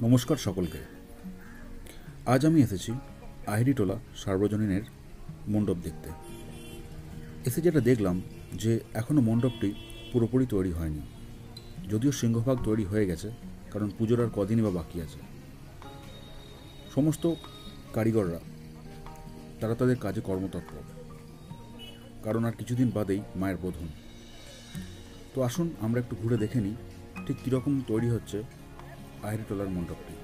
নমস্কার সকলকে। আজ আমি এসেছি আহিরিটোলা সার্বজনীনের মণ্ডপ দেখতে। এসে যেটা দেখলাম যে এখনও মণ্ডপটি পুরোপুরি তৈরি হয়নি, যদিও সিংহভাগ তৈরি হয়ে গেছে, কারণ পুজোর আর কদিনই বা বাকি আছে। সমস্ত কারিগররা তারা তাদের কাজে কর্মতৎপর, কারণ আর কিছুদিন বাদেই মায়ের বোধন। তো আসুন আমরা একটু ঘুরে দেখে নিই ঠিক কীরকম তৈরি হচ্ছে আহিরিটোলার মণ্ডপটি।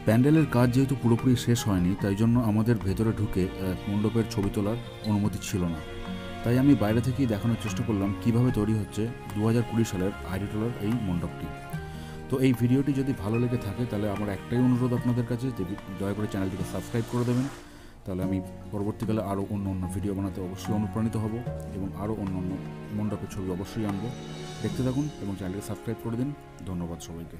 প্যান্ডেলের কাজ যেহেতু পুরোপুরি শেষ হয়নি, তাই জন্য আমাদের ভেতরে ঢুকে মণ্ডপের ছবি তোলার অনুমতি ছিল না। তাই আমি বাইরে থেকেই দেখানোর চেষ্টা করলাম কিভাবে তৈরি হচ্ছে 2020 সালের আহিরিটোলার এই মণ্ডপটি। তো এই ভিডিওটি যদি ভালো লেগে থাকে তাহলে আমার একটাই অনুরোধ আপনাদের কাছে, যে দয়া করে চ্যানেলটিকে সাবস্ক্রাইব করে দেবেন। তাহলে আমি পরবর্তীকালে আরও অন্য ভিডিও বানাতে অবশ্যই অনুপ্রাণিত হব এবং আরও অন্য মণ্ডপের ছবি অবশ্যই আনবো। দেখতে থাকুন এবং চ্যানেলটিকে সাবস্ক্রাইব করে দিন। ধন্যবাদ সবাইকে।